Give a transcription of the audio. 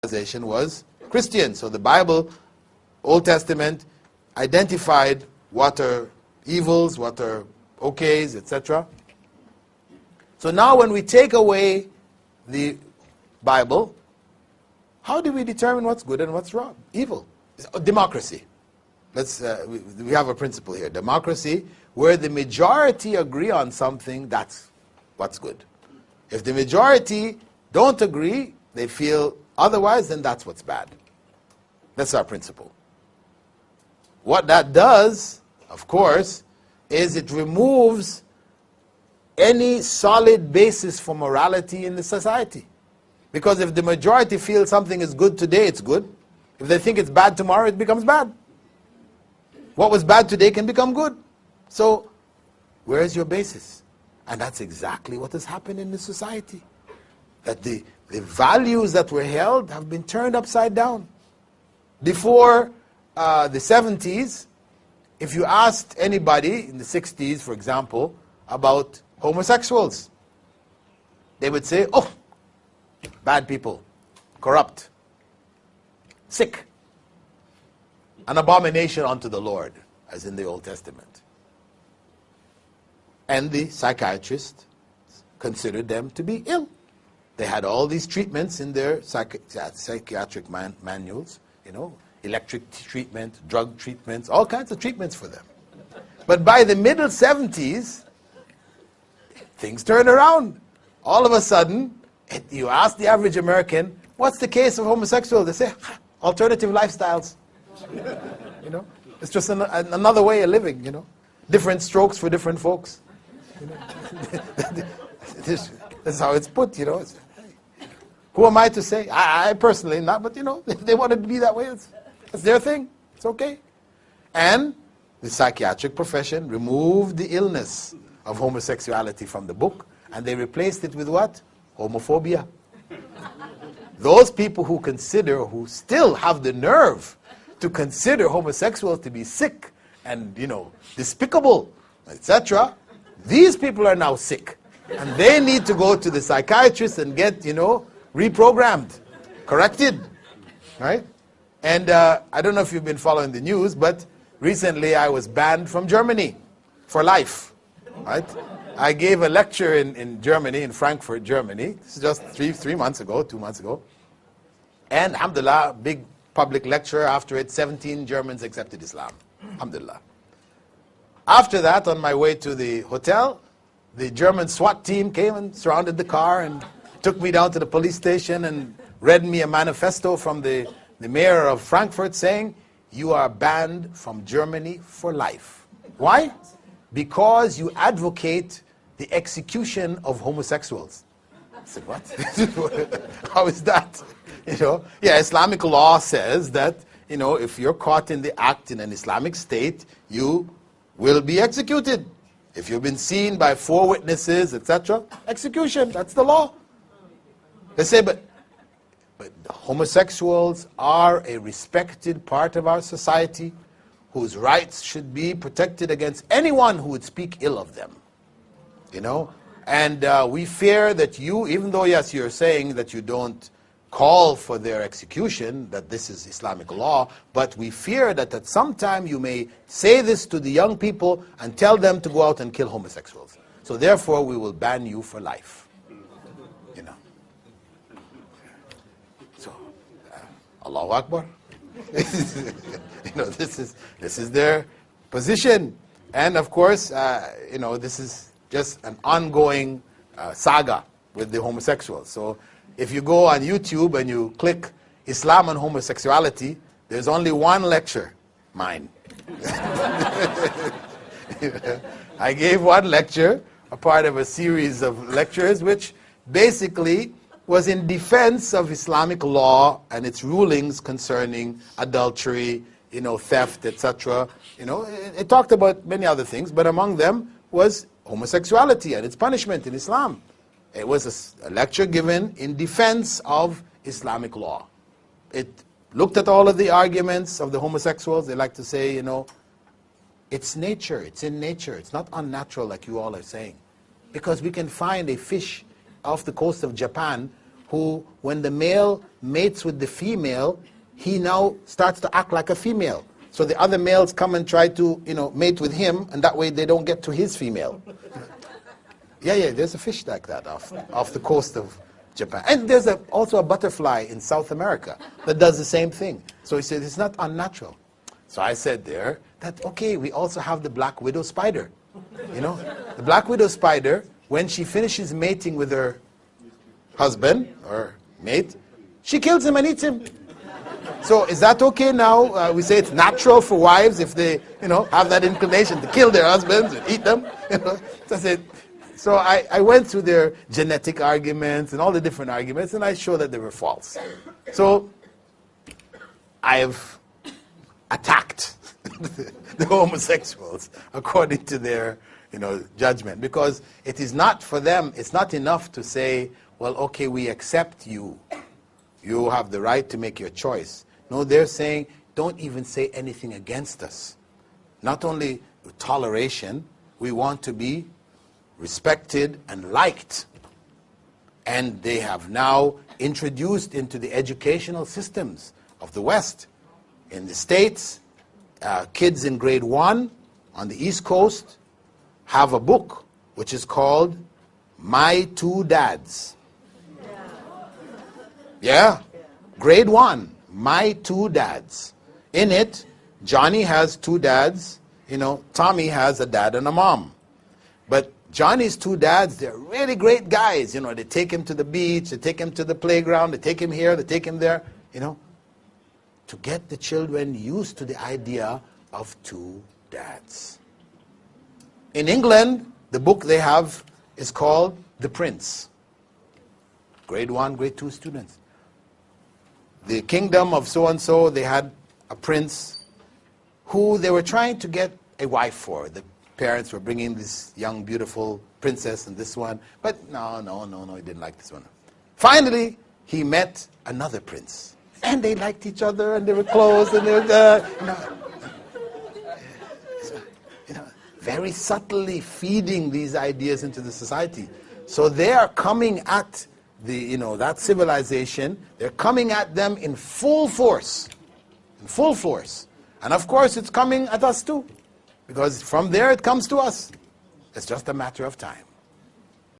civilization was Christian. So the Bible, Old Testament, identified what are evils, what are okays, etc. So now when we take away the Bible, how do we determine what's good and what's wrong? Evil. Democracy. We have a principle here. Democracy, where the majority agree on something, that's what's good. If the majority don't agree, they feel otherwise, then that's what's bad. That's our principle. What that does, of course, is it removes any solid basis for morality in the society. Because if the majority feels something is good today, it's good. If they think it's bad tomorrow, it becomes bad. What was bad today can become good. So, where is your basis? And that's exactly what has happened in the society. That the values that were held have been turned upside down. Before the 70s, if you asked anybody in the 60s, for example, about homosexuals, they would say, oh, bad people, corrupt, sick, an abomination unto the Lord, as in the Old Testament. And the psychiatrists considered them to be ill. They had all these treatments in their psychiatric manuals, you know, electric treatment, drug treatments, all kinds of treatments for them. But by the middle 70s, things turned around. All of a sudden, you ask the average American, what's the case of homosexuals? They say, alternative lifestyles. You know, it's just another way of living, you know. Different strokes for different folks. You know? This is how it's put, you know. Who am I to say? I personally not, but you know, if they wanted to be that way, it's their thing. It's okay. And the psychiatric profession removed the illness of homosexuality from the book, and they replaced it with what? Homophobia. Those people who still have the nerve to consider homosexuals to be sick and, you know, despicable, etc., these people are now sick. And they need to go to the psychiatrist and get, you know, reprogrammed, corrected, right? And I don't know if you've been following the news, but recently I was banned from Germany for life, right? I gave a lecture in Germany, in Frankfurt, Germany. This is just 2 months ago. And alhamdulillah, big public lecture. After it, 17 Germans accepted Islam. Alhamdulillah. After that, on my way to the hotel, the German SWAT team came and surrounded the car and took me down to the police station and read me a manifesto from the mayor of Frankfurt saying, you are banned from Germany for life. Why? Because you advocate the execution of homosexuals. I said, what? How is that? You know, yeah, Islamic law says that, you know, if you're caught in the act in an Islamic state, you will be executed. If you've been seen by 4 witnesses, etc., execution, that's the law. They say, but homosexuals are a respected part of our society whose rights should be protected against anyone who would speak ill of them. You know, and we fear that you, even though, yes, you're saying that you don't call for their execution, that this is Islamic law, but we fear that at some time you may say this to the young people and tell them to go out and kill homosexuals. So therefore we will ban you for life. You know. So, Allahu Akbar. You know, this is their position. And of course, you know, this is just an ongoing saga with the homosexuals. So if you go on YouTube and you click Islam and homosexuality, there's only one lecture, mine. I gave one lecture, a part of a series of lectures, which basically was in defense of Islamic law and its rulings concerning adultery, you know, theft, etc. You know, it talked about many other things, but among them was homosexuality and its punishment in Islam. It was a lecture given in defense of Islamic law. It looked at all of the arguments of the homosexuals. They like to say, you know, it's nature, it's in nature. It's not unnatural like you all are saying. Because we can find a fish off the coast of Japan who, when the male mates with the female, he now starts to act like a female. So the other males come and try to, mate with him, and that way they don't get to his female. Yeah, there's a fish like that off the coast of Japan. And there's also a butterfly in South America that does the same thing. So he said, it's not unnatural. So I said there that, okay, we also have the black widow spider. The black widow spider, when she finishes mating with her husband or mate, she kills him and eats him. So is that okay now? We say it's natural for wives if they, have that inclination to kill their husbands and eat them. So I went through their genetic arguments and all the different arguments, and I showed that they were false. So I've attacked the homosexuals according to their judgment, because it is not for them, it's not enough to say, well, okay, we accept you. You have the right to make your choice. No, they're saying, don't even say anything against us. Not only toleration, we want to be respected and liked. And they have now introduced into the educational systems of the West. In the States, kids in grade 1 on the East Coast have a book which is called My Two Dads. Yeah, grade 1, My Two Dads. In it, Johnny has 2 dads, Tommy has a dad and a mom. But Johnny's 2 dads, they're really great guys. They take him to the beach, they take him to the playground, they take him here, they take him there, to get the children used to the idea of 2 dads. In England, the book they have is called The Prince. Grade 1, grade 2 students. The kingdom of so-and-so, they had a prince who they were trying to get a wife for. The parents were bringing this young, beautiful princess and this one, but no, he didn't like this one. Finally, he met another prince, and they liked each other, and they were close, and they were, very subtly feeding these ideas into the society. So they are coming at that civilization, they're coming at them in full force. And of course, it's coming at us too. Because from there, it comes to us. It's just a matter of time.